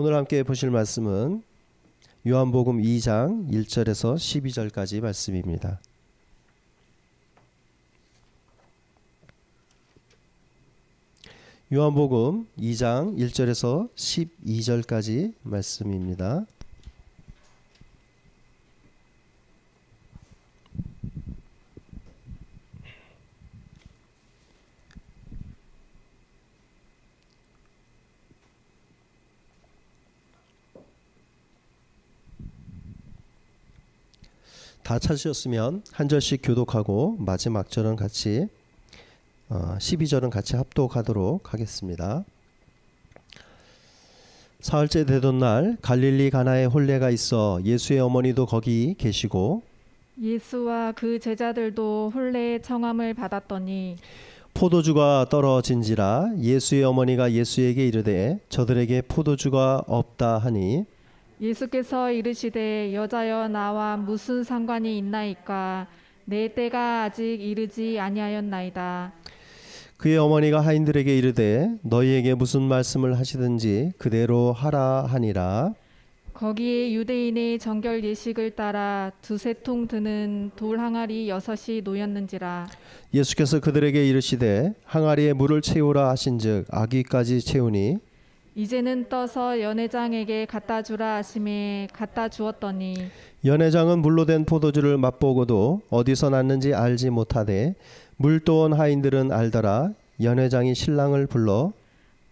오늘 함께 보실 말씀은 요한복음 2장 1절에서 12절까지 말씀입니다. 요한복음 2장 1절에서 12절까지 말씀입니다. 다 찾으셨으면 한 절씩 교독하고 마지막 절은 같이 12절은 같이 합독하도록 하겠습니다. 사흘째 되던 날 갈릴리 가나에 혼례가 있어 예수의 어머니도 거기 계시고 예수와 그 제자들도 혼례의 청함을 받았더니 포도주가 떨어진지라 예수의 어머니가 예수에게 이르되 저들에게 포도주가 없다 하니 예수께서 이르시되 여자여 나와 무슨 상관이 있나이까 내 때가 아직 이르지 아니하였나이다. 그의 어머니가 하인들에게 이르되 너희에게 무슨 말씀을 하시든지 그대로 하라 하니라. 거기에 유대인의 정결 예식을 따라 두세 통 드는 돌 항아리 6이 놓였는지라. 예수께서 그들에게 이르시되 항아리에 물을 채우라 하신즉 아기까지 채우니 이제는 떠서 연회장에게 갖다 주라 하심에 갖다 주었더니 연회장은 물로 된 포도주를 맛보고도 어디서 났는지 알지 못하되 물 떠온 하인들은 알더라. 연회장이 신랑을 불러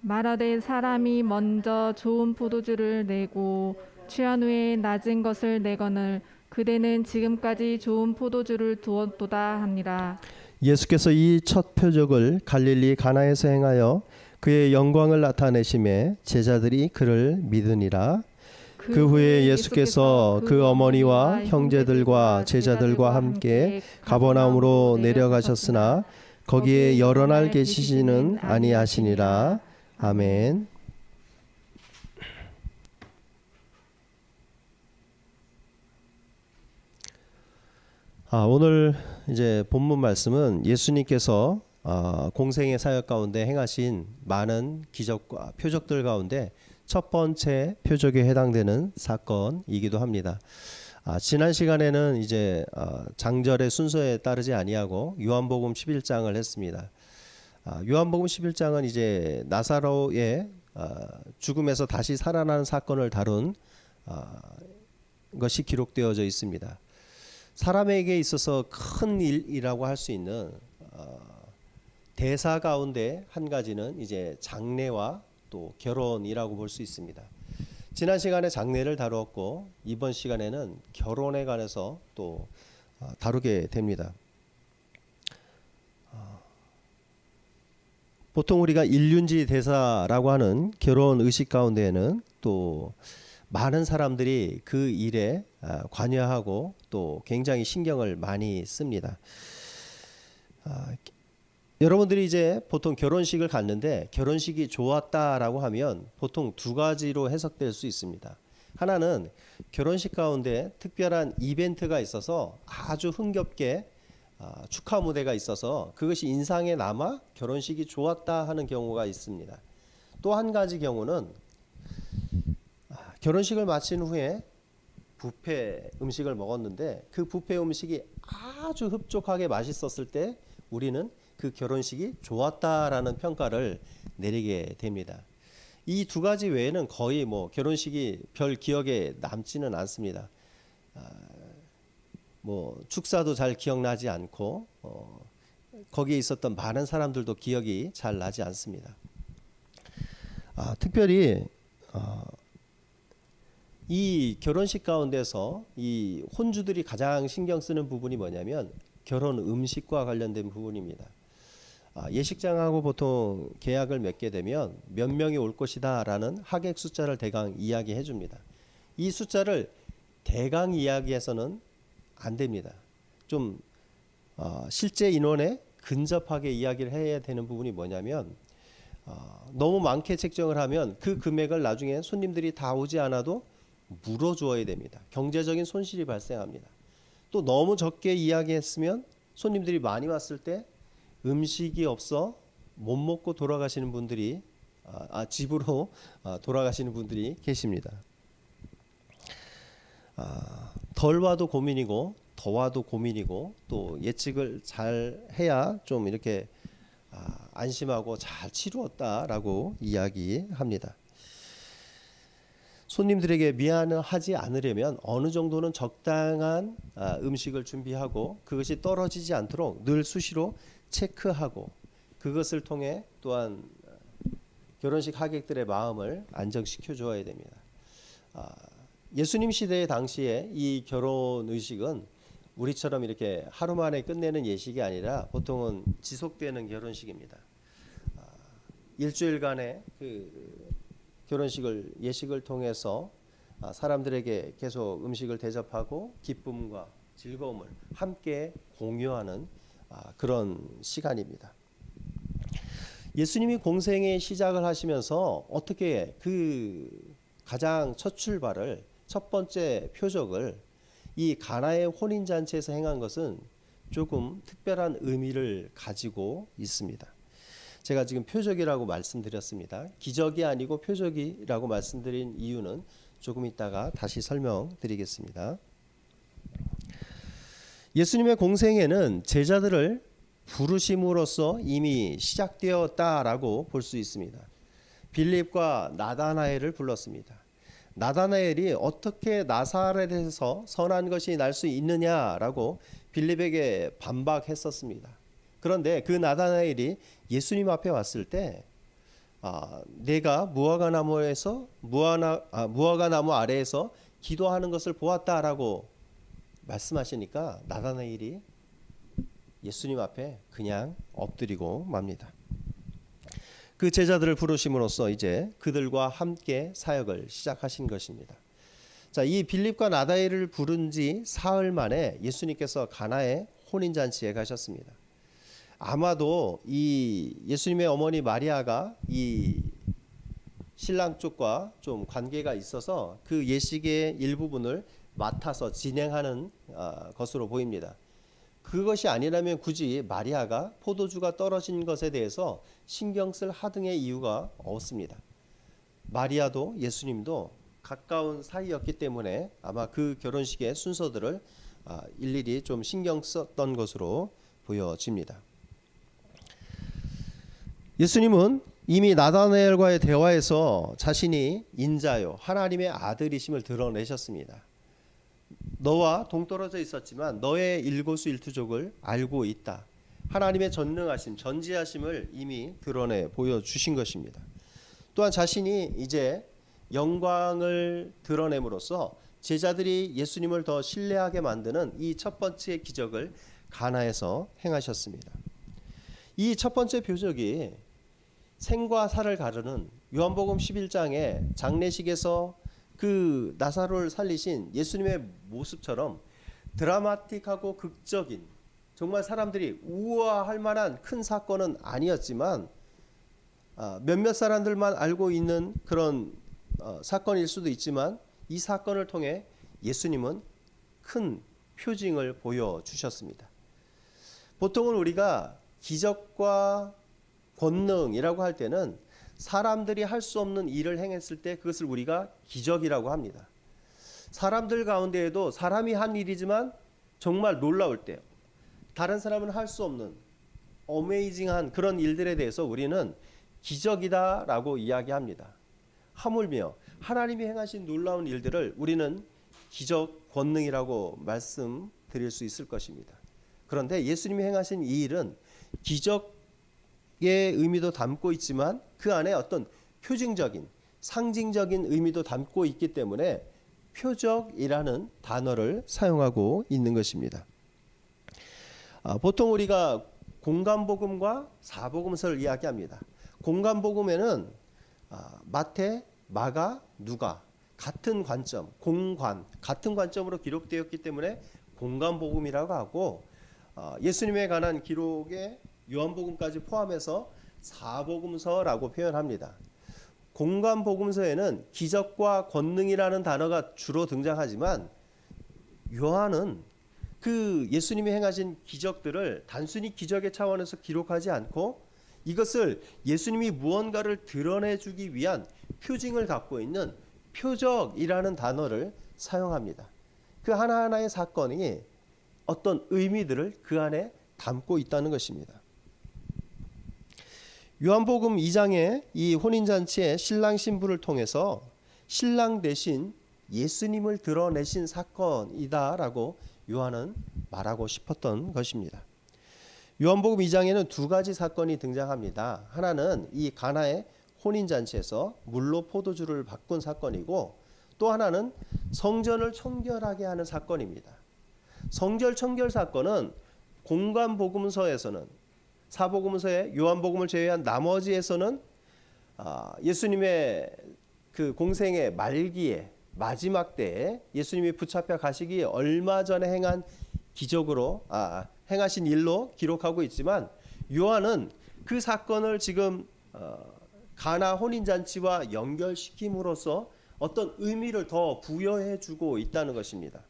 말하되 사람이 먼저 좋은 포도주를 내고 취한 후에 낮은 것을 내거늘 그대는 지금까지 좋은 포도주를 두었도다 하니라. 예수께서 이 첫 표적을 갈릴리 가나에서 행하여 그의 영광을 나타내심에 제자들이 그를 믿으니라. 그 후에 예수께서 그 어머니와 형제들과 제자들과 함께 가버나움으로 내려가셨으나 거기에 여러 날 계시지는 아니하시니라. 아멘. 오늘 이제 본문 말씀은 예수님께서 공생의 사역 가운데 행하신 많은 기적과 표적들 가운데 첫 번째 표적에 해당되는 사건이기도 합니다. 지난 시간에는 이제 장절의 순서에 따르지 아니하고 요한복음 11장을 했습니다. 요한복음 11장은 이제 나사로의 죽음에서 다시 살아나는 사건을 다룬 것이 기록되어져 있습니다. 사람에게 있어서 큰 일이라고 할 수 있는 대사 가운데 한 가지는 이제 장례와 또 결혼이라고 볼 수 있습니다. 지난 시간에 장례를 다루었고 이번 시간에는 결혼에 관해서 또 다루게 됩니다. 보통 우리가 일륜지 대사라고 하는 결혼 의식 가운데에는 또 많은 사람들이 그 일에 관여하고 또 굉장히 신경을 많이 씁니다. 여러분들이 이제 보통 결혼식을 갔는데 결혼식이 좋았다라고 하면 보통 두 가지로 해석될 수 있습니다. 하나는 결혼식 가운데 특별한 이벤트가 있어서 아주 흥겹게 축하 무대가 있어서 그것이 인상에 남아 결혼식이 좋았다 하는 경우가 있습니다. 또 한 가지 경우는 결혼식을 마친 후에 뷔페 음식을 먹었는데 그 뷔페 음식이 아주 흡족하게 맛있었을 때 우리는 그 결혼식이 좋았다라는 평가를 내리게 됩니다. 이 두 가지 외에는 거의 뭐 결혼식이 별 기억에 남지는 않습니다. 뭐 축사도 잘 기억나지 않고 거기에 있었던 많은 사람들도 기억이 잘 나지 않습니다. 특별히 이 결혼식 가운데서 이 혼주들이 가장 신경 쓰는 부분이 뭐냐면 결혼 음식과 관련된 부분입니다. 예식장하고 보통 계약을 맺게 되면 몇 명이 올 것이다 라는 하객 숫자를 대강 이야기해 줍니다. 이 숫자를 대강 이야기해서는 안 됩니다. 좀 실제 인원에 근접하게 이야기를 해야 되는 부분이 뭐냐면 너무 많게 책정을 하면 그 금액을 나중에 손님들이 다 오지 않아도 물어주어야 됩니다. 경제적인 손실이 발생합니다. 또 너무 적게 이야기했으면 손님들이 많이 왔을 때 음식이 없어 못 먹고 돌아가시는 분들이 집으로 돌아가시는 분들이 계십니다. 덜 와도 고민이고 더 와도 고민이고 또 예측을 잘 해야 좀 이렇게 안심하고 잘 치루었다라고 이야기합니다. 손님들에게 미안하지 않으려면 어느 정도는 적당한 음식을 준비하고 그것이 떨어지지 않도록 늘 수시로 체크하고 그것을 통해 또한 결혼식 하객들의 마음을 안정시켜 줘야 됩니다. 예수님 시대 당시에 이 결혼 의식은 우리처럼 이렇게 하루 만에 끝내는 예식이 아니라 보통은 지속되는 결혼식입니다. 일주일간의 그 결혼식을 예식을 통해서 사람들에게 계속 음식을 대접하고 기쁨과 즐거움을 함께 공유하는 그런 시간입니다. 예수님이 공생의 시작을 하시면서 어떻게 그 가장 첫 출발을 첫 번째 표적을 이 가나의 혼인 잔치에서 행한 것은 조금 특별한 의미를 가지고 있습니다. 제가 지금 표적이라고 말씀드렸습니다. 기적이 아니고 표적이라고 말씀드린 이유는 조금 있다가 다시 설명드리겠습니다. 예수님의 공생애는 제자들을 부르심으로써 이미 시작되었다라고 볼 수 있습니다. 빌립과 나다나엘을 불렀습니다. 나다나엘이 어떻게 나사렛에서 선한 것이 날 수 있느냐라고 빌립에게 반박했었습니다. 그런데 그 나다나엘이 예수님 앞에 왔을 때 내가 무화과나무 아래에서 기도하는 것을 보았다라고 말씀하시니까 나다나엘이 예수님 앞에 그냥 엎드리고 맙니다. 그 제자들을 부르심으로써 이제 그들과 함께 사역을 시작하신 것입니다. 자, 이 빌립과 나다나엘을 부른 지 사흘 만에 예수님께서 가나의 혼인잔치에 가셨습니다. 아마도 이 예수님의 어머니 마리아가 이 신랑 쪽과 좀 관계가 있어서 그 예식의 일부분을 맡아서 진행하는 것으로 보입니다. 그것이 아니라면 굳이 마리아가 포도주가 떨어진 것에 대해서 신경 쓸 하등의 이유가 없습니다. 마리아도 예수님도 가까운 사이였기 때문에 아마 그 결혼식의 순서들을 일일이 좀 신경 썼던 것으로 보여집니다. 예수님은 이미 나다나엘과의 대화에서 자신이 인자요 하나님의 아들이심을 드러내셨습니다. 너와 동떨어져 있었지만 너의 일거수일투족을 알고 있다. 하나님의 전능하심, 전지하심을 이미 드러내 보여주신 것입니다. 또한 자신이 이제 영광을 드러냄으로써 제자들이 예수님을 더 신뢰하게 만드는 이 첫 번째 기적을 가나에서 행하셨습니다. 이 첫 번째 표적이 생과 사를 가르는 요한복음 11장의 장례식에서 그 나사로를 살리신 예수님의 모습처럼 드라마틱하고 극적인 정말 사람들이 우아할 만한 큰 사건은 아니었지만 몇몇 사람들만 알고 있는 그런 사건일 수도 있지만 이 사건을 통해 예수님은 큰 표징을 보여주셨습니다. 보통은 우리가 기적과 권능이라고 할 때는 사람들이 할 수 없는 일을 행했을 때 그것을 우리가 기적이라고 합니다. 사람들 가운데에도 사람이 한 일이지만 정말 놀라울 때 다른 사람은 할 수 없는 어메이징한 그런 일들에 대해서 우리는 기적이다라고 이야기합니다. 하물며 하나님이 행하신 놀라운 일들을 우리는 기적 권능이라고 말씀드릴 수 있을 것입니다. 그런데 예수님이 행하신 이 일은 기적의 의미도 담고 있지만 그 안에 어떤 표징적인 상징적인 의미도 담고 있기 때문에 표적이라는 단어를 사용하고 있는 것입니다. 보통 우리가 공간복음과 사복음서를 이야기합니다. 공간복음에는 마태, 마가, 누가 같은 관점, 공관 같은 관점으로 기록되었기 때문에 공간복음이라고 하고 예수님에 관한 기록에 요한복음까지 포함해서 사복음서라고 표현합니다. 공간복음서에는 기적과 권능이라는 단어가 주로 등장하지만 요한은 그 예수님이 행하신 기적들을 단순히 기적의 차원에서 기록하지 않고 이것을 예수님이 무언가를 드러내주기 위한 표징을 갖고 있는 표적이라는 단어를 사용합니다. 그 하나하나의 사건이 어떤 의미들을 그 안에 담고 있다는 것입니다. 요한복음 2장의 이 혼인잔치의 신랑 신부를 통해서 신랑 대신 예수님을 드러내신 사건이다라고 요한은 말하고 싶었던 것입니다. 요한복음 2장에는 두 가지 사건이 등장합니다. 하나는 이 가나의 혼인잔치에서 물로 포도주를 바꾼 사건이고, 또 하나는 성전을 청결하게 하는 사건입니다. 성전 청결 사건은 공관복음서에서는, 사복음서에 요한복음을 제외한 나머지에서는 예수님의 그 공생의 말기에, 마지막 때에 예수님이 붙잡혀 가시기 얼마 전에 행한 기적으로 행하신 일로 기록하고 있지만, 요한은 그 사건을 지금 가나 혼인잔치와 연결시킴으로써 어떤 의미를 더 부여해 주고 있다는 것입니다.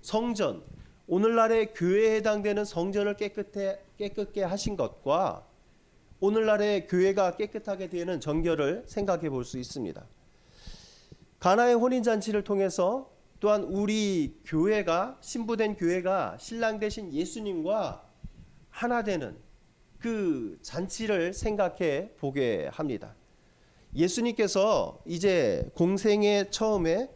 성전, 오늘날의 교회에 해당되는 성전을 깨끗게 하신 것과 오늘날의 교회가 깨끗하게 되는 전결을 생각해 볼 수 있습니다. 가나의 혼인잔치를 통해서 또한 우리 교회가, 신부된 교회가 신랑 되신 예수님과 하나 되는 그 잔치를 생각해 보게 합니다. 예수님께서 이제 공생의 처음에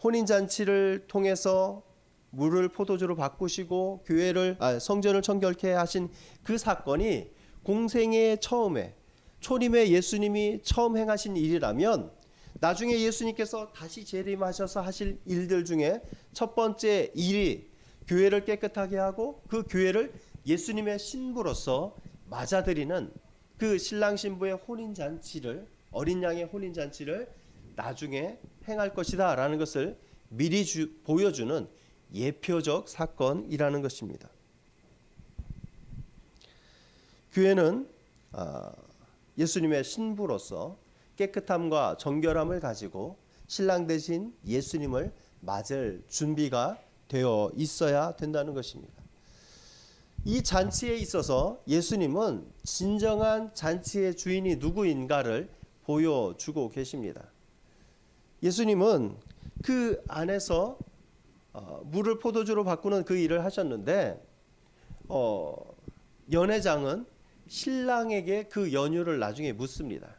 혼인잔치를 통해서 물을 포도주로 바꾸시고 교회를 성전을 청결케 하신 그 사건이 공생의 처음에 초림의 예수님이 처음 행하신 일이라면, 나중에 예수님께서 다시 재림하셔서 하실 일들 중에 첫 번째 일이 교회를 깨끗하게 하고 그 교회를 예수님의 신부로서 맞아들이는 그 신랑 신부의 혼인잔치를, 어린 양의 혼인잔치를 나중에 행할 것이다 라는 것을 미리 보여주는 예표적 사건이라는 것입니다. 교회는 예수님의 신부로서 깨끗함과 정결함을 가지고 신랑 대신 예수님을 맞을 준비가 되어 있어야 된다는 것입니다. 이 잔치에 있어서 예수님은 진정한 잔치의 주인이 누구인가를 보여주고 계십니다. 예수님은 그 안에서 물을 포도주로 바꾸는 그 일을 하셨는데, 연회장은 신랑에게 그 연유를 나중에 묻습니다.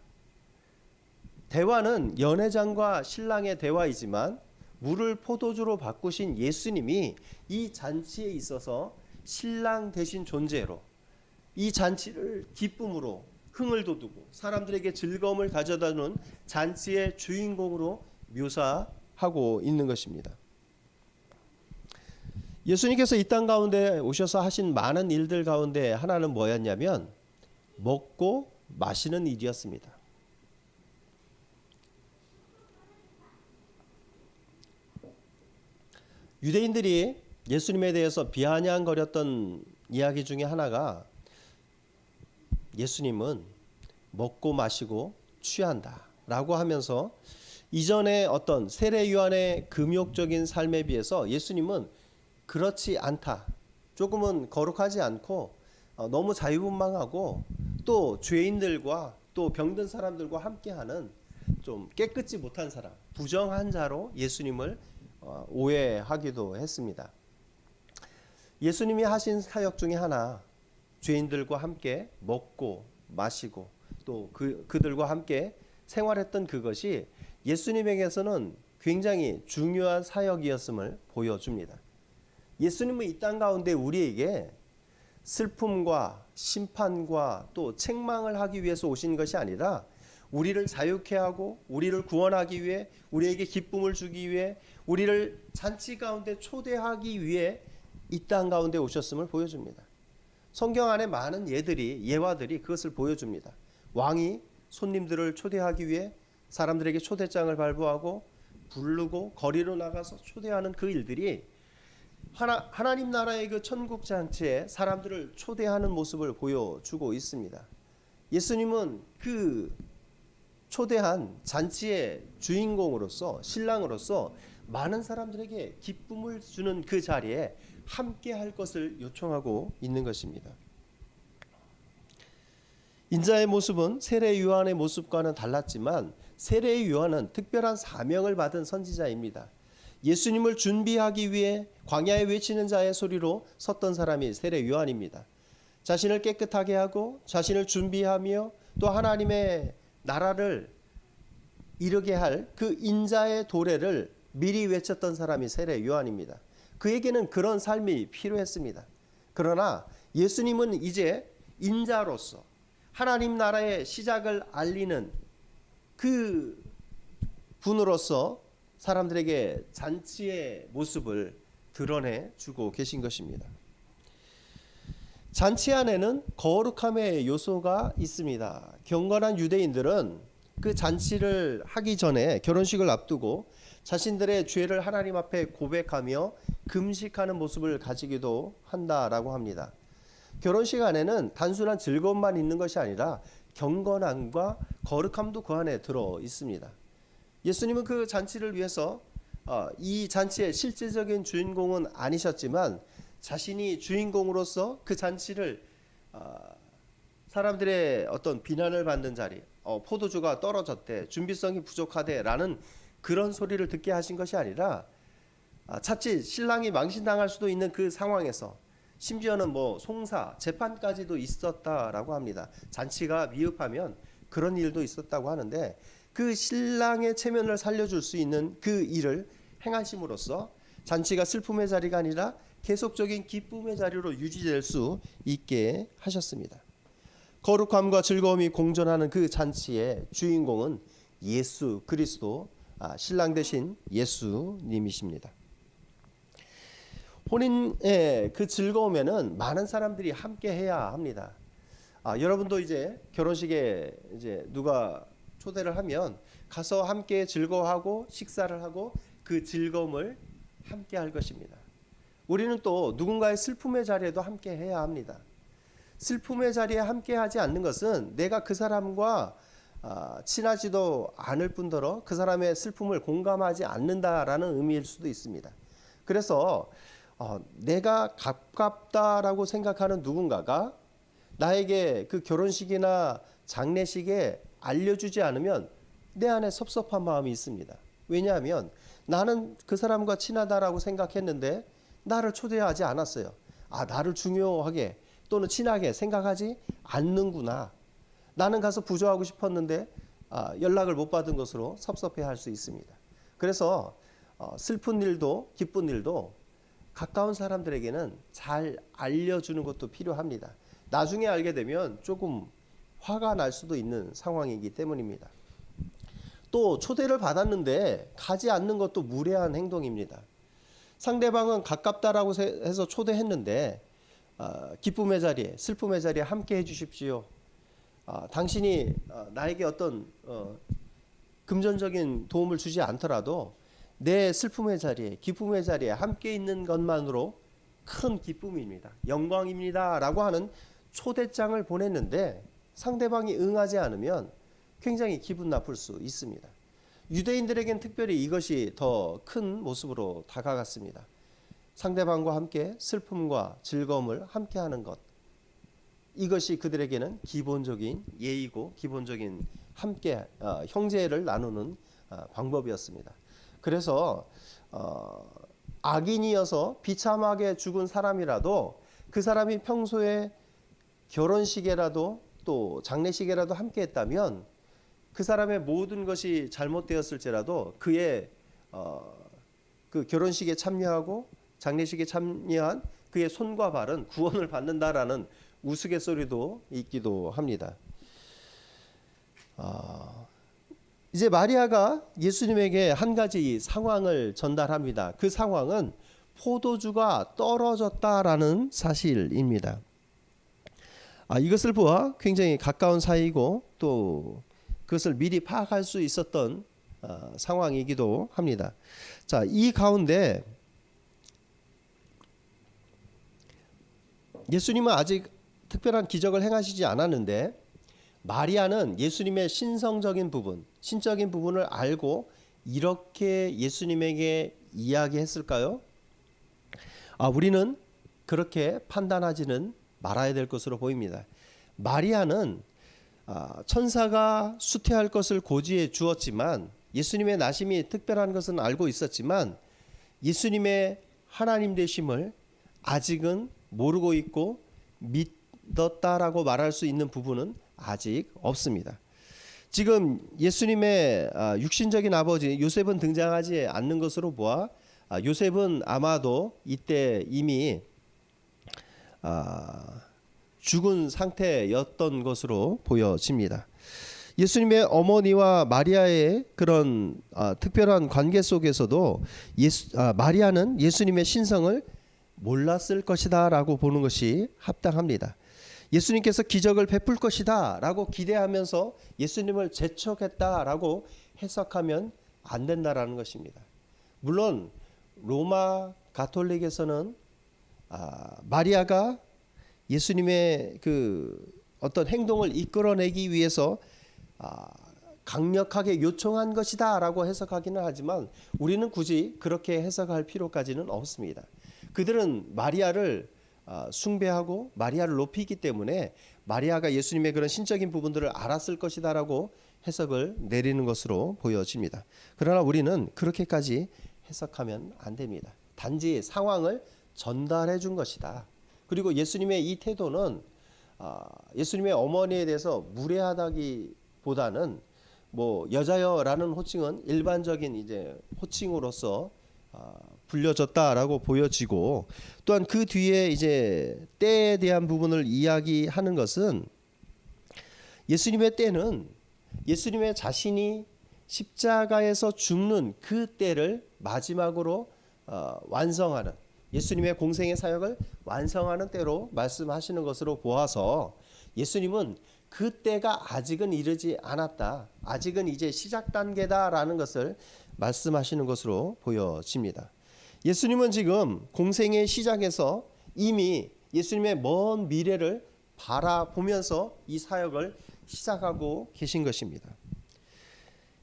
대화는 연회장과 신랑의 대화이지만 물을 포도주로 바꾸신 예수님이 이 잔치에 있어서 신랑 되신 존재로, 이 잔치를 기쁨으로 흥을 돋우고 사람들에게 즐거움을 가져다주는 잔치의 주인공으로 묘사하고 있는 것입니다. 예수님께서 이 땅 가운데 오셔서 하신 많은 일들 가운데 하나는 뭐였냐면 먹고 마시는 일이었습니다. 유대인들이 예수님에 대해서 비아냥거렸던 이야기 중에 하나가, 예수님은 먹고 마시고 취한다 라고 하면서 이전에 어떤 세례 요한의 금욕적인 삶에 비해서 예수님은 그렇지 않다, 조금은 거룩하지 않고 너무 자유분방하고 또 죄인들과 또 병든 사람들과 함께하는 좀 깨끗지 못한 사람, 부정한 자로 예수님을 오해하기도 했습니다. 예수님이 하신 사역 중에 하나, 죄인들과 함께 먹고 마시고 또 그들과 함께 생활했던 그것이 예수님에게서는 굉장히 중요한 사역이었음을 보여줍니다. 예수님은 이 땅 가운데 우리에게 슬픔과 심판과 또 책망을 하기 위해서 오신 것이 아니라 우리를 자유케 하고 우리를 구원하기 위해, 우리에게 기쁨을 주기 위해, 우리를 잔치 가운데 초대하기 위해 이 땅 가운데 오셨음을 보여줍니다. 성경 안에 많은 예화들이 그것을 보여줍니다. 왕이 손님들을 초대하기 위해 사람들에게 초대장을 발부하고 부르고 거리로 나가서 초대하는 그 일들이 하나님 나라의 그 천국 잔치에 사람들을 초대하는 모습을 보여주고 있습니다. 예수님은 그 초대한 잔치의 주인공으로서, 신랑으로서 많은 사람들에게 기쁨을 주는 그 자리에 함께 할 것을 요청하고 있는 것입니다. 인자의 모습은 세례 요한의 모습과는 달랐지만 세례 요한은 특별한 사명을 받은 선지자입니다. 예수님을 준비하기 위해 광야에 외치는 자의 소리로 섰던 사람이 세례 요한입니다. 자신을 깨끗하게 하고 자신을 준비하며 또 하나님의 나라를 이루게 할 그 인자의 도래를 미리 외쳤던 사람이 세례 요한입니다. 그에게는 그런 삶이 필요했습니다. 그러나 예수님은 이제 인자로서 하나님 나라의 시작을 알리는 그 분으로서 사람들에게 잔치의 모습을 드러내 주고 계신 것입니다. 잔치 안에는 거룩함의 요소가 있습니다. 경건한 유대인들은 그 잔치를 하기 전에 결혼식을 앞두고 자신들의 죄를 하나님 앞에 고백하며 금식하는 모습을 가지기도 한다라고 합니다. 결혼식 안에는 단순한 즐거움만 있는 것이 아니라 경건함과 거룩함도 그 안에 들어 있습니다. 예수님은 그 잔치를 위해서 이 잔치의 실제적인 주인공은 아니셨지만 자신이 주인공으로서 그 잔치를 사람들의 어떤 비난을 받는 자리, 포도주가 떨어졌대, 준비성이 부족하대라는 그런 소리를 듣게 하신 것이 아니라 자칫 신랑이 망신당할 수도 있는 그 상황에서 심지어는 송사, 재판까지도 있었다라고 합니다. 잔치가 미흡하면 그런 일도 있었다고 하는데 그 신랑의 체면을 살려줄 수 있는 그 일을 행하심으로써 잔치가 슬픔의 자리가 아니라 계속적인 기쁨의 자리로 유지될 수 있게 하셨습니다. 거룩함과 즐거움이 공존하는 그 잔치의 주인공은 예수 그리스도, 신랑 되신 예수님이십니다. 혼인의 그 즐거움에는 많은 사람들이 함께 해야 합니다. 여러분도 이제 결혼식에 이제 누가 초대를 하면 가서 함께 즐거워하고 식사를 하고 그 즐거움을 함께 할 것입니다. 우리는 또 누군가의 슬픔의 자리에도 함께 해야 합니다. 슬픔의 자리에 함께 하지 않는 것은 내가 그 사람과 친하지도 않을 뿐더러 그 사람의 슬픔을 공감하지 않는다라는 의미일 수도 있습니다. 그래서 내가 가깝다라고 생각하는 누군가가 나에게 그 결혼식이나 장례식에 알려주지 않으면 내 안에 섭섭한 마음이 있습니다. 왜냐하면 나는 그 사람과 친하다라고 생각했는데 나를 초대하지 않았어요. 나를 중요하게 또는 친하게 생각하지 않는구나. 나는 가서 부조하고 싶었는데 연락을 못 받은 것으로 섭섭해할 수 있습니다. 그래서 슬픈 일도 기쁜 일도 가까운 사람들에게는 잘 알려주는 것도 필요합니다. 나중에 알게 되면 조금 화가 날 수도 있는 상황이기 때문입니다. 또 초대를 받았는데 가지 않는 것도 무례한 행동입니다. 상대방은 가깝다라고 해서 초대했는데 기쁨의 자리에 슬픔의 자리에 함께 해주십시오. 당신이 나에게 어떤 금전적인 도움을 주지 않더라도 내 슬픔의 자리에 기쁨의 자리에 함께 있는 것만으로 큰 기쁨입니다. 영광입니다 라고 하는 초대장을 보냈는데 상대방이 응하지 않으면 굉장히 기분 나쁠 수 있습니다. 유대인들에겐 특별히 이것이 더 큰 모습으로 다가갔습니다. 상대방과 함께 슬픔과 즐거움을 함께하는 것, 이것이 그들에게는 기본적인 예의고 기본적인 함께 형제를 나누는 방법이었습니다. 그래서 악인이어서 비참하게 죽은 사람이라도 그 사람이 평소에 결혼식에라도 또 장례식에라도 함께 했다면 그 사람의 모든 것이 잘못되었을지라도 그의 그 결혼식에 참여하고 장례식에 참여한 그의 손과 발은 구원을 받는다라는 우스갯소리도 있기도 합니다. 이제 마리아가 예수님에게 한 가지 상황을 전달합니다. 그 상황은 포도주가 떨어졌다라는 사실입니다. 이것을 보아 굉장히 가까운 사이고 또 그것을 미리 파악할 수 있었던 상황이기도 합니다. 자, 이 가운데 예수님은 아직 특별한 기적을 행하시지 않았는데 마리아는 예수님의 신성적인 부분, 신적인 부분을 알고 이렇게 예수님에게 이야기했을까요? 우리는 그렇게 판단하지는 말아야 될 것으로 보입니다. 마리아는 천사가 수태할 것을 고지해 주었지만 예수님의 나심이 특별한 것은 알고 있었지만 예수님의 하나님 되심을 아직은 모르고 있고 믿었다라고 말할 수 있는 부분은 아직 없습니다. 지금 예수님의 육신적인 아버지 요셉은 등장하지 않는 것으로 보아 요셉은 아마도 이때 이미 죽은 상태였던 것으로 보여집니다. 예수님의 어머니와 마리아의 그런 특별한 관계 속에서도 마리아는 예수님의 신성을 몰랐을 것이다 라고 보는 것이 합당합니다. 예수님께서 기적을 베풀 것이다 라고 기대하면서 예수님을 재촉했다 라고 해석하면 안 된다라는 것입니다. 물론 로마 가톨릭에서는 마리아가 예수님의 그 어떤 행동을 이끌어내기 위해서 강력하게 요청한 것이다 라고 해석하기는 하지만 우리는 굳이 그렇게 해석할 필요까지는 없습니다. 그들은 마리아를 숭배하고 마리아를 높이기 때문에 마리아가 예수님의 그런 신적인 부분들을 알았을 것이다 라고 해석을 내리는 것으로 보여집니다. 그러나 우리는 그렇게까지 해석하면 안 됩니다. 단지 상황을 전달해 준 것이다. 그리고 예수님의 이 태도는 예수님의 어머니에 대해서 무례하다기보다는 뭐 여자여라는 호칭은 일반적인 이제 호칭으로서 불려졌다라고 보여지고 또한 그 뒤에 이제 때에 대한 부분을 이야기하는 것은 예수님의 때는 예수님의 자신이 십자가에서 죽는 그 때를 마지막으로 완성하는 예수님의 공생의 사역을 완성하는 때로 말씀하시는 것으로 보아서 예수님은 그 때가 아직은 이르지 않았다. 아직은 이제 시작 단계다라는 것을 말씀하시는 것으로 보여집니다. 예수님은 지금 공생의 시작에서 이미 예수님의 먼 미래를 바라보면서 이 사역을 시작하고 계신 것입니다.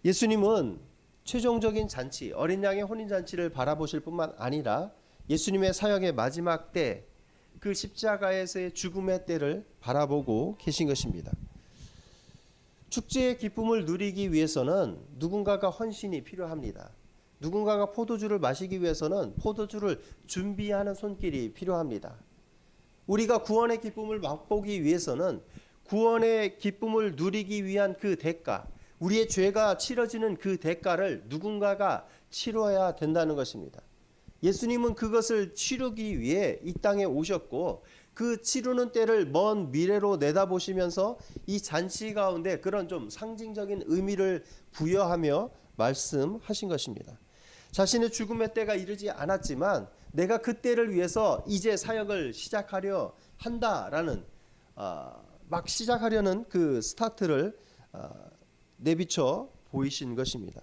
예수님은 최종적인 잔치, 어린 양의 혼인잔치를 바라보실 뿐만 아니라 예수님의 사역의 마지막 때, 그 십자가에서의 죽음의 때를 바라보고 계신 것입니다. 축제의 기쁨을 누리기 위해서는 누군가가 헌신이 필요합니다. 누군가가 포도주를 마시기 위해서는 포도주를 준비하는 손길이 필요합니다. 우리가 구원의 기쁨을 맛보기 위해서는 구원의 기쁨을 누리기 위한 그 대가, 우리의 죄가 치러지는 그 대가를 누군가가 치러야 된다는 것입니다. 예수님은 그것을 치르기 위해 이 땅에 오셨고 그 치르는 때를 먼 미래로 내다보시면서 이 잔치 가운데 그런 좀 상징적인 의미를 부여하며 말씀하신 것입니다. 자신의 죽음의 때가 이르지 않았지만 내가 그 때를 위해서 이제 사역을 시작하려 한다라는 막 시작하려는 그 스타트를 내비쳐 보이신 것입니다.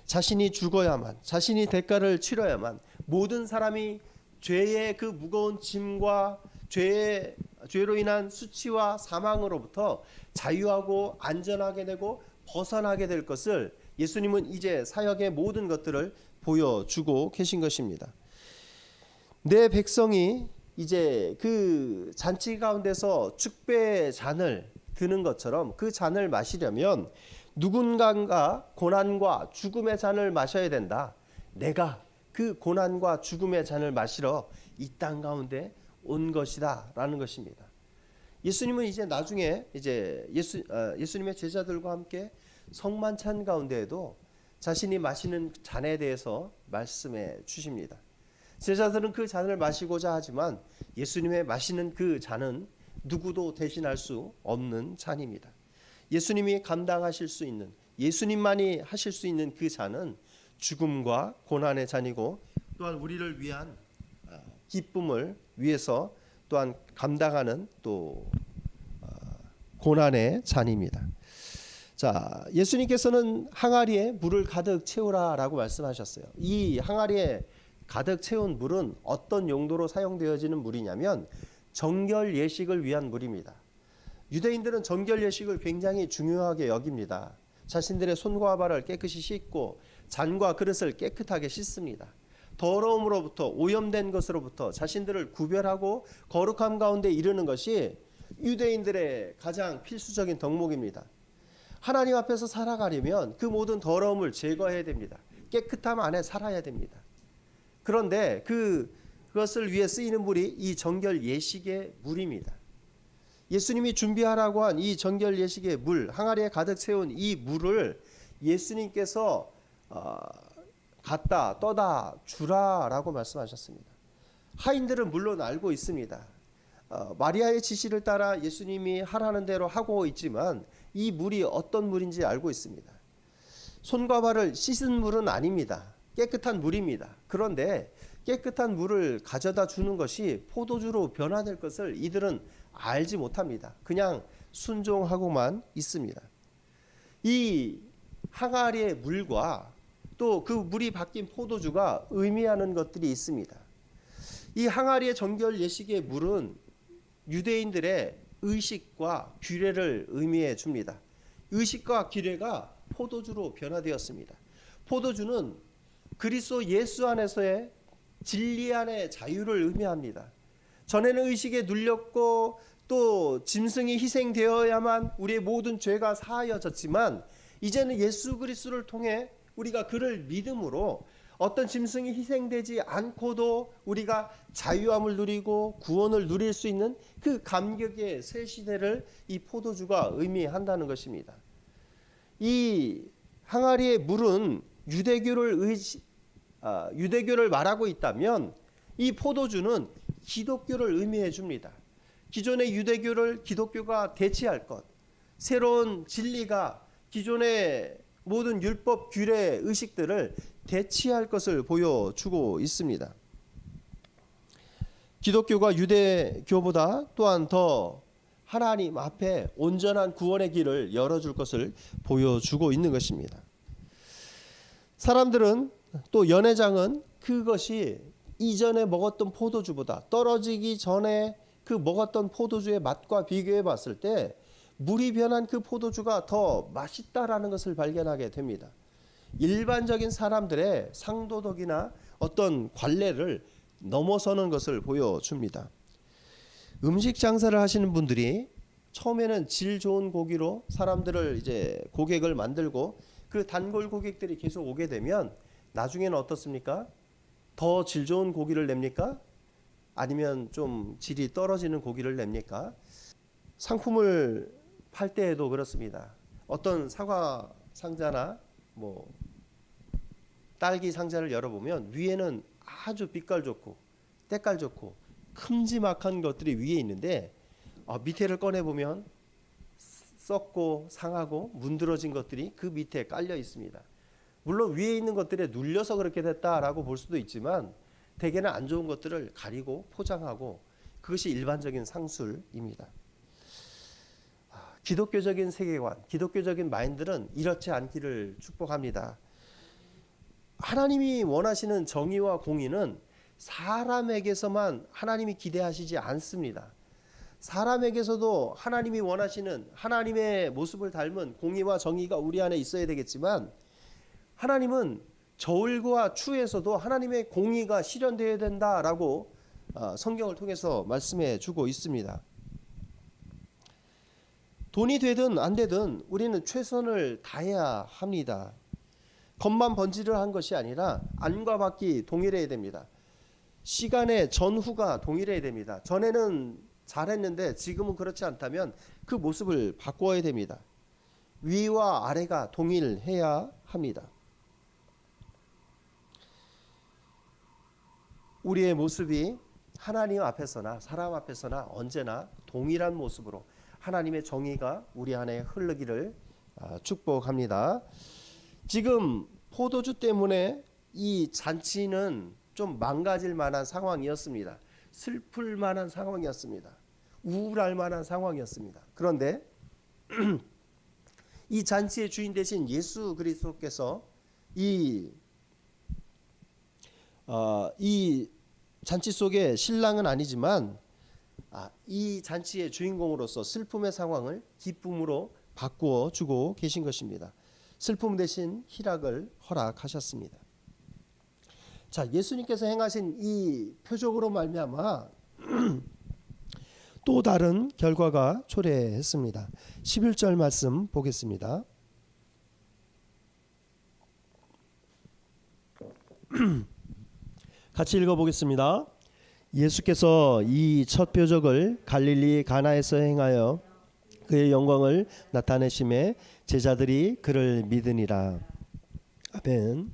자신이 죽어야만, 자신이 대가를 치러야만 모든 사람이 죄의 그 무거운 짐과 죄로 인한 수치와 사망으로부터 자유하고 안전하게 되고 벗어나게 될 것을 예수님은 이제 사역의 모든 것들을 보여주고 계신 것입니다. 내 백성이 이제 그 잔치 가운데서 축배의 잔을 드는 것처럼 그 잔을 마시려면 누군가가 고난과 죽음의 잔을 마셔야 된다. 내가 그 고난과 죽음의 잔을 마시러 이 땅 가운데 온 것이다라는 것입니다. 예수님은 이제 나중에 이제 예수님의 제자들과 함께 성만찬 가운데에도 자신이 마시는 잔에 대해서 말씀해 주십니다. 제자들은 그 잔을 마시고자 하지만 예수님의 마시는 그 잔은 누구도 대신할 수 없는 잔입니다. 예수님이 감당하실 수 있는, 예수님만이 하실 수 있는 그 잔은 죽음과 고난의 잔이고 또한 우리를 위한 기쁨을 위해서 또한 감당하는 또 고난의 잔입니다. 자, 예수님께서는 항아리에 물을 가득 채우라라고 말씀하셨어요. 이 항아리에 가득 채운 물은 어떤 용도로 사용되어지는 물이냐면 정결 예식을 위한 물입니다. 유대인들은 정결 예식을 굉장히 중요하게 여깁니다. 자신들의 손과 발을 깨끗이 씻고 잔과 그릇을 깨끗하게 씻습니다. 더러움으로부터 오염된 것으로부터 자신들을 구별하고 거룩함 가운데 이르는 것이 유대인들의 가장 필수적인 덕목입니다. 하나님 앞에서 살아가려면 그 모든 더러움을 제거해야 됩니다. 깨끗함 안에 살아야 됩니다. 그런데 그것을 위해 쓰이는 물이 이 정결 예식의 물입니다. 예수님이 준비하라고 한 이 정결 예식의 물, 항아리에 가득 채운 이 물을 예수님께서 갖다 떠다 주라라고 말씀하셨습니다. 하인들은 물론 알고 있습니다. 마리아의 지시를 따라 예수님이 하라는 대로 하고 있지만 이 물이 어떤 물인지 알고 있습니다. 손과 발을 씻은 물은 아닙니다. 깨끗한 물입니다. 그런데 깨끗한 물을 가져다 주는 것이 포도주로 변화될 것을 이들은 알지 못합니다. 그냥 순종하고만 있습니다. 이 항아리의 물과 또 그 물이 바뀐 포도주가 의미하는 것들이 있습니다. 이 항아리의 정결 예식의 물은 유대인들의 의식과 규례를 의미해 줍니다. 의식과 규례가 포도주로 변화되었습니다. 포도주는 그리스도 예수 안에서의 진리 안의 자유를 의미합니다. 전에는 의식에 눌렸고 또 짐승이 희생되어야만 우리의 모든 죄가 사하여졌지만 이제는 예수 그리스도를 통해 우리가 그를 믿음으로 어떤 짐승이 희생되지 않고도 우리가 자유함을 누리고 구원을 누릴 수 있는 그 감격의 새 시대를 이 포도주가 의미한다는 것입니다. 이 항아리의 물은 유대교를 말하고 있다면 이 포도주는 기독교를 의미해 줍니다. 기존의 유대교를 기독교가 대체할 것, 새로운 진리가 기존의 모든 율법 규례 의식들을 대체할 것을 보여주고 있습니다. 기독교가 유대교보다 또한 더 하나님 앞에 온전한 구원의 길을 열어줄 것을 보여주고 있는 것입니다. 사람들은 또 연회장은 그것이 이전에 먹었던 포도주보다 떨어지기 전에 그 먹었던 포도주의 맛과 비교해 봤을 때 물이 변한 그 포도주가 더 맛있다라는 것을 발견하게 됩니다. 일반적인 사람들의 상도덕이나 어떤 관례를 넘어서는 것을 보여줍니다. 음식 장사를 하시는 분들이 처음에는 질 좋은 고기로 사람들을 이제 고객을 만들고 그 단골 고객들이 계속 오게 되면 나중에는 어떻습니까? 더 질 좋은 고기를 냅니까? 아니면 좀 질이 떨어지는 고기를 냅니까? 상품을 팔 때에도 그렇습니다. 어떤 사과 상자나 뭐 딸기 상자를 열어보면 위에는 아주 빛깔 좋고 때깔 좋고 큼지막한 것들이 위에 있는데 밑에를 꺼내보면 썩고 상하고 문드러진 것들이 그 밑에 깔려 있습니다. 물론 위에 있는 것들에 눌려서 그렇게 됐다라고 볼 수도 있지만 대개는 안 좋은 것들을 가리고 포장하고 그것이 일반적인 상술입니다. 기독교적인 세계관, 기독교적인 마인드는 이렇지 않기를 축복합니다. 하나님이 원하시는 정의와 공의는 사람에게서만 하나님이 기대하시지 않습니다. 사람에게서도 하나님이 원하시는 하나님의 모습을 닮은 공의와 정의가 우리 안에 있어야 되겠지만 하나님은 저울과 추에서도 하나님의 공의가 실현되어야 된다라고 성경을 통해서 말씀해 주고 있습니다. 돈이 되든 안 되든 우리는 최선을 다해야 합니다. 겉만 번지르한 것이 아니라 안과 밖이 동일해야 됩니다. 시간의 전후가 동일해야 됩니다. 전에는 잘했는데 지금은 그렇지 않다면 그 모습을 바꾸어야 됩니다. 위와 아래가 동일해야 합니다. 우리의 모습이 하나님 앞에서나 사람 앞에서나 언제나 동일한 모습으로 하나님의 정의가 우리 안에 흐르기를 축복합니다. 지금 포도주 때문에 이 잔치는 좀 망가질 만한 상황이었습니다. 슬플 만한 상황이었습니다. 우울할 만한 상황이었습니다. 그런데 이 잔치의 주인 되신 예수 그리스도께서 이 잔치 속에 신랑은 아니지만 이 잔치의 주인공으로서 슬픔의 상황을 기쁨으로 바꾸어 주고 계신 것입니다. 슬픔 대신 희락을 허락하셨습니다. 자, 예수님께서 행하신 이 표적으로 말미암아 또 다른 결과가 초래했습니다. 11절 말씀 보겠습니다. 같이 읽어보겠습니다. 예수께서 이 첫 표적을 갈릴리 가나에서 행하여 그의 영광을 나타내심에 제자들이 그를 믿으니라. 아멘.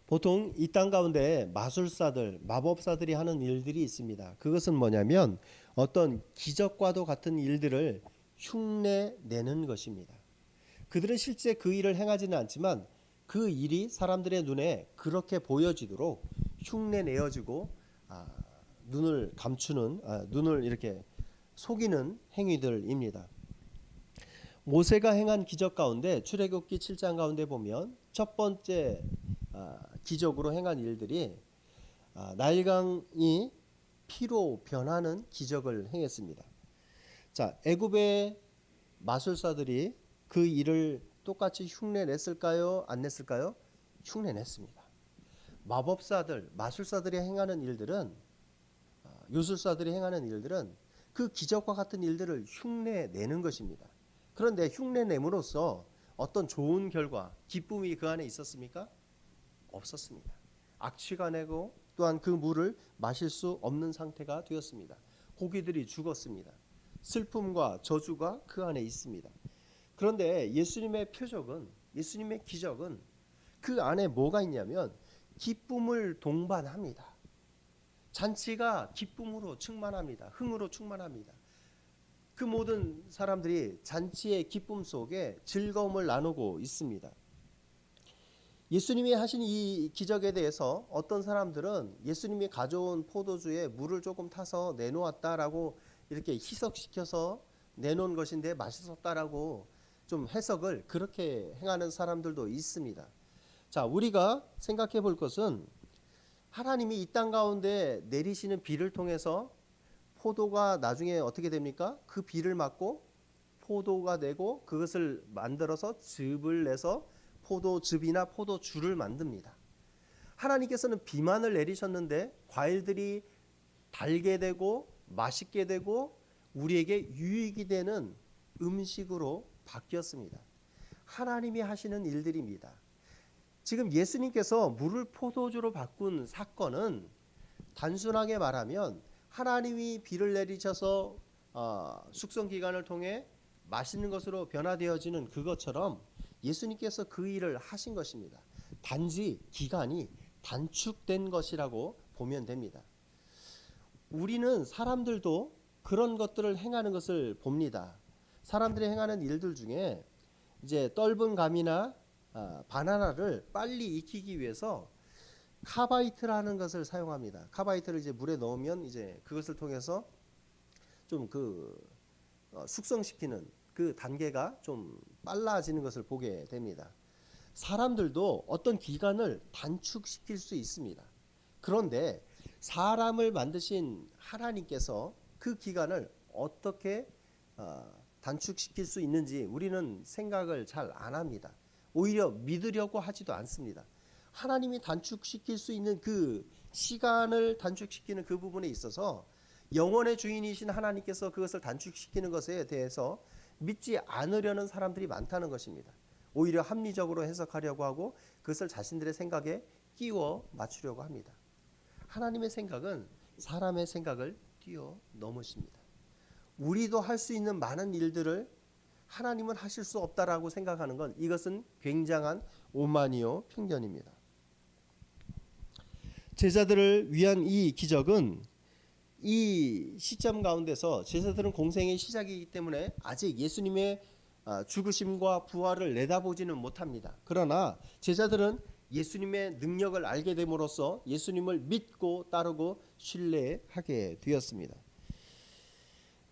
보통 이 땅 가운데 마술사들, 마법사들이 하는 일들이 있습니다. 그것은 뭐냐면 어떤 기적과도 같은 일들을 흉내내는 것입니다. 그들은 실제 그 일을 행하지는 않지만 그 일이 사람들의 눈에 그렇게 보여지도록 흉내내어지고 눈을 감추는, 눈을 이렇게 속이는 행위들입니다. 모세가 행한 기적 가운데 출애굽기 7장 가운데 보면 첫 번째 기적으로 행한 일들이 나일강이 피로 변하는 기적을 행했습니다. 자, 애굽의 마술사들이 그 일을 똑같이 흉내냈을까요? 안 냈을까요? 흉내냈습니다. 마법사들, 마술사들이 행하는 일들은, 요술사들이 행하는 일들은 그 기적과 같은 일들을 흉내내는 것입니다. 그런데 흉내냄으로써 어떤 좋은 결과, 기쁨이 그 안에 있었습니까? 없었습니다. 악취가 내고 또한 그 물을 마실 수 없는 상태가 되었습니다. 고기들이 죽었습니다. 슬픔과 저주가 그 안에 있습니다. 그런데 예수님의 표적은, 예수님의 기적은 그 안에 뭐가 있냐면 기쁨을 동반합니다. 잔치가 기쁨으로 충만합니다. 흥으로 충만합니다. 그 모든 사람들이 잔치의 기쁨 속에 즐거움을 나누고 있습니다. 예수님이 하신 이 기적에 대해서 어떤 사람들은 예수님이 가져온 포도주에 물을 조금 타서 내놓았다라고 이렇게 희석시켜서 내놓은 것인데 맛있었다라고 좀 해석을 그렇게 행하는 사람들도 있습니다. 자, 우리가 생각해 볼 것은 하나님이 이 땅 가운데 내리시는 비를 통해서 포도가 나중에 어떻게 됩니까? 그 비를 맞고 포도가 되고 그것을 만들어서 즙을 내서 포도즙이나 포도주를 만듭니다. 하나님께서는 비만을 내리셨는데 과일들이 달게 되고 맛있게 되고 우리에게 유익이 되는 음식으로 바뀌었습니다. 하나님이 하시는 일들입니다. 지금 예수님께서 물을 포도주로 바꾼 사건은 단순하게 말하면 하나님이 비를 내리셔서 숙성 기간을 통해 맛있는 것으로 변화되어지는 그것처럼 예수님께서 그 일을 하신 것입니다. 단지 기간이 단축된 것이라고 보면 됩니다. 우리는 사람들도 그런 것들을 행하는 것을 봅니다. 사람들이 행하는 일들 중에 이제 떫은 감이나 바나나를 빨리 익히기 위해서 카바이트라는 것을 사용합니다. 카바이트를 이제 물에 넣으면 이제 그것을 통해서 좀 숙성시키는 그 단계가 좀 빨라지는 것을 보게 됩니다. 사람들도 어떤 기간을 단축시킬 수 있습니다. 그런데 사람을 만드신 하나님께서 그 기간을 어떻게 단축시킬 수 있는지 우리는 생각을 잘 안 합니다. 오히려 믿으려고 하지도 않습니다. 하나님이 단축시킬 수 있는 그 시간을 단축시키는 그 부분에 있어서 영원의 주인이신 하나님께서 그것을 단축시키는 것에 대해서 믿지 않으려는 사람들이 많다는 것입니다. 오히려 합리적으로 해석하려고 하고 그것을 자신들의 생각에 끼워 맞추려고 합니다. 하나님의 생각은 사람의 생각을 뛰어넘으십니다. 우리도 할 수 있는 많은 일들을 하나님은 하실 수 없다라고 생각하는 건 이것은 굉장한 오만이요 편견입니다. 제자들을 위한 이 기적은 이 시점 가운데서 제자들은 공생의 시작이기 때문에 아직 예수님의 죽으심과 부활을 내다보지는 못합니다. 그러나 제자들은 예수님의 능력을 알게 됨으로써 예수님을 믿고 따르고 신뢰하게 되었습니다.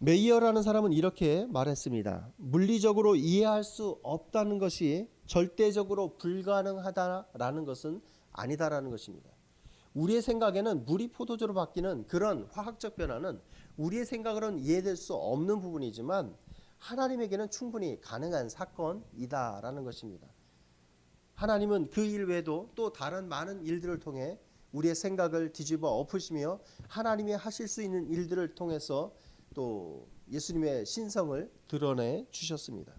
메이어라는 사람은 이렇게 말했습니다. 물리적으로 이해할 수 없다는 것이 절대적으로 불가능하다라는 것은 아니다라는 것입니다. 우리의 생각에는 물이 포도주로 바뀌는 그런 화학적 변화는 우리의 생각으로는 이해될 수 없는 부분이지만 하나님에게는 충분히 가능한 사건이다라는 것입니다. 하나님은 그 일 외에도 또 다른 많은 일들을 통해 우리의 생각을 뒤집어 엎으시며 하나님이 하실 수 있는 일들을 통해서 또 예수님의 신성을 드러내 주셨습니다.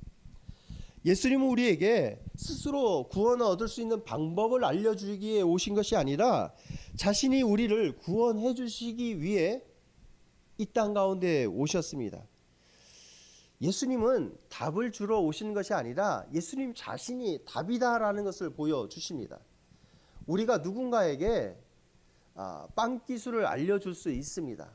예수님은 우리에게 스스로 구원을 얻을 수 있는 방법을 알려주기에 오신 것이 아니라 자신이 우리를 구원해 주시기 위해 이 땅 가운데 오셨습니다. 예수님은 답을 주러 오신 것이 아니라 예수님 자신이 답이다라는 것을 보여주십니다. 우리가 누군가에게 빵 기술을 알려줄 수 있습니다.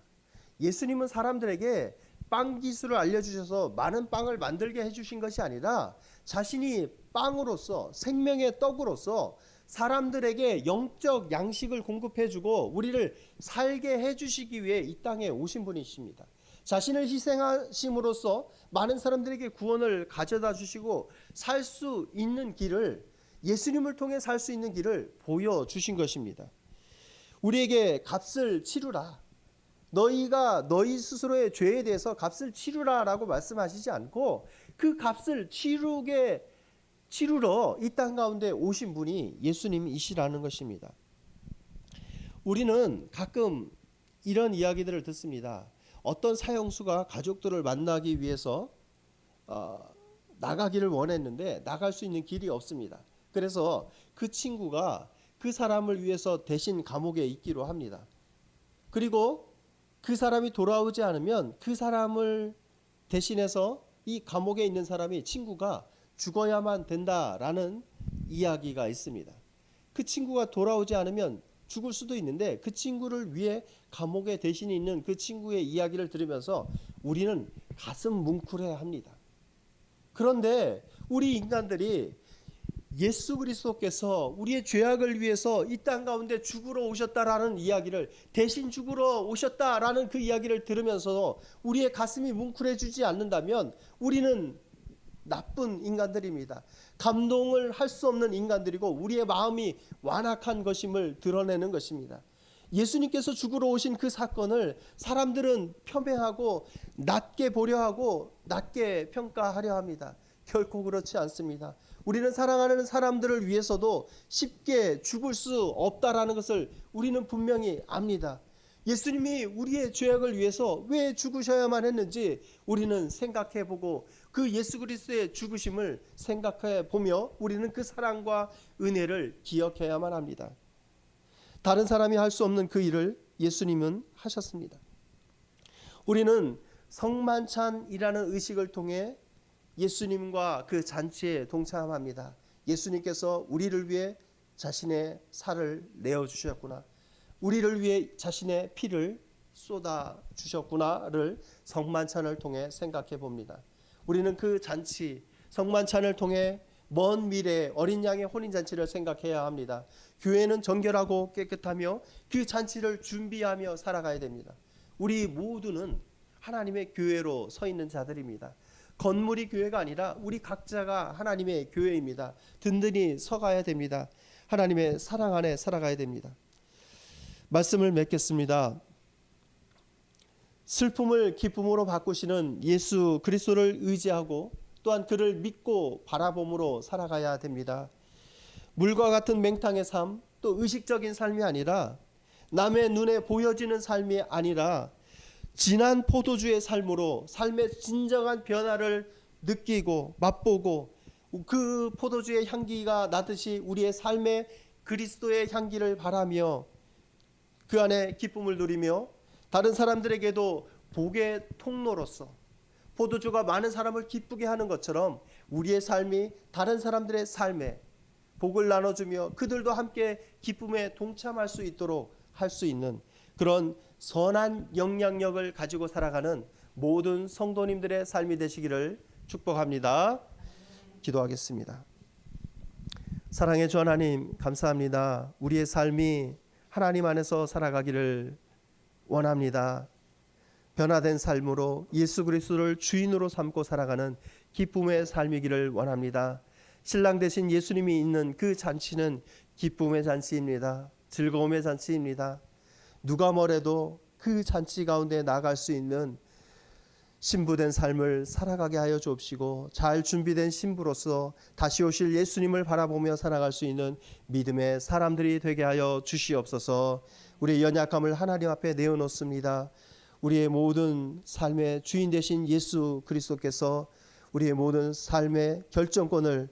예수님은 사람들에게 빵 기술을 알려주셔서 많은 빵을 만들게 해주신 것이 아니라 자신이 빵으로서 생명의 떡으로서 사람들에게 영적 양식을 공급해주고 우리를 살게 해주시기 위해 이 땅에 오신 분이십니다. 자신을 희생하심으로써 많은 사람들에게 구원을 가져다 주시고 살 수 있는 길을, 예수님을 통해 살 수 있는 길을 보여주신 것입니다. 우리에게 값을 치르라, 너희가 너희 스스로의 죄에 대해서 값을 치르라라고 말씀하시지 않고 그 값을 치르러 이 땅 가운데 오신 분이 예수님이시라는 것입니다. 우리는 가끔 이런 이야기들을 듣습니다. 어떤 사형수가 가족들을 만나기 위해서 나가기를 원했는데 나갈 수 있는 길이 없습니다. 그래서 그 친구가 그 사람을 위해서 대신 감옥에 있기로 합니다. 그리고 그 사람이 돌아오지 않으면 그 사람을 대신해서 이 감옥에 있는 사람이, 친구가 죽어야만 된다라는 이야기가 있습니다. 그 친구가 돌아오지 않으면 죽을 수도 있는데 그 친구를 위해 감옥에 대신 있는 그 친구의 이야기를 들으면서 우리는 가슴 뭉클해합니다. 그런데 우리 인간들이 예수 그리스도께서 우리의 죄악을 위해서 이 땅 가운데 죽으러 오셨다라는 이야기를, 대신 죽으러 오셨다라는 그 이야기를 들으면서 우리의 가슴이 뭉클해지지 않는다면 우리는 나쁜 인간들입니다. 감동을 할 수 없는 인간들이고 우리의 마음이 완악한 것임을 드러내는 것입니다. 예수님께서 죽으러 오신 그 사건을 사람들은 폄훼하고 낮게 보려 하고 낮게 평가하려 합니다. 결코 그렇지 않습니다. 우리는 사랑하는 사람들을 위해서도 쉽게 죽을 수 없다라는 것을 우리는 분명히 압니다. 예수님이 우리의 죄악을 위해서 왜 죽으셔야만 했는지 우리는 생각해보고 그 예수 그리스도의 죽으심을 생각해보며 우리는 그 사랑과 은혜를 기억해야만 합니다. 다른 사람이 할 수 없는 그 일을 예수님은 하셨습니다. 우리는 성만찬이라는 의식을 통해 예수님과 그 잔치에 동참합니다. 예수님께서 우리를 위해 자신의 살을 내어주셨구나, 우리를 위해 자신의 피를 쏟아 주셨구나를 성만찬을 통해 생각해 봅니다. 우리는 그 잔치, 성만찬을 통해 먼 미래 어린 양의 혼인잔치를 생각해야 합니다. 교회는 정결하고 깨끗하며 그 잔치를 준비하며 살아가야 됩니다. 우리 모두는 하나님의 교회로 서 있는 자들입니다. 건물이 교회가 아니라 우리 각자가 하나님의 교회입니다. 든든히 서가야 됩니다. 하나님의 사랑 안에 살아가야 됩니다. 말씀을 맺겠습니다. 슬픔을 기쁨으로 바꾸시는 예수 그리스도를 의지하고 또한 그를 믿고 바라봄으로 살아가야 됩니다. 물과 같은 맹탕의 삶, 또 의식적인 삶이 아니라, 남의 눈에 보여지는 삶이 아니라 진한 포도주의 삶으로 삶의 진정한 변화를 느끼고 맛보고 그 포도주의 향기가 나듯이 우리의 삶에 그리스도의 향기를 바라며 그 안에 기쁨을 누리며 다른 사람들에게도 복의 통로로서 포도주가 많은 사람을 기쁘게 하는 것처럼 우리의 삶이 다른 사람들의 삶에 복을 나눠주며 그들도 함께 기쁨에 동참할 수 있도록 할 수 있는 그런 선한 영향력을 가지고 살아가는 모든 성도님들의 삶이 되시기를 축복합니다. 기도하겠습니다. 사랑의 주 하나님, 감사합니다. 우리의 삶이 하나님 안에서 살아가기를 원합니다. 변화된 삶으로 예수 그리스도를 주인으로 삼고 살아가는 기쁨의 삶이기를 원합니다. 신랑 되신 예수님이 있는 그 잔치는 기쁨의 잔치입니다. 즐거움의 잔치입니다. 누가 뭐래도 그 잔치 가운데 나갈 수 있는 신부된 삶을 살아가게 하여 주옵시고 잘 준비된 신부로서 다시 오실 예수님을 바라보며 살아갈 수 있는 믿음의 사람들이 되게 하여 주시옵소서. 우리의 연약함을 하나님 앞에 내어놓습니다. 우리의 모든 삶의 주인 되신 예수 그리스도께서 우리의 모든 삶의 결정권을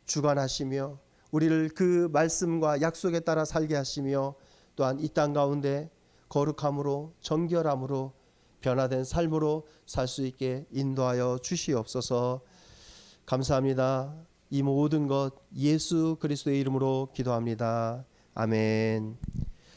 주관하시며 우리를 그 말씀과 약속에 따라 살게 하시며 또한 이 땅 가운데 거룩함으로 정결함으로 변화된 삶으로 살 수 있게 인도하여 주시옵소서. 감사합니다. 이 모든 것 예수 그리스도의 이름으로 기도합니다. 아멘.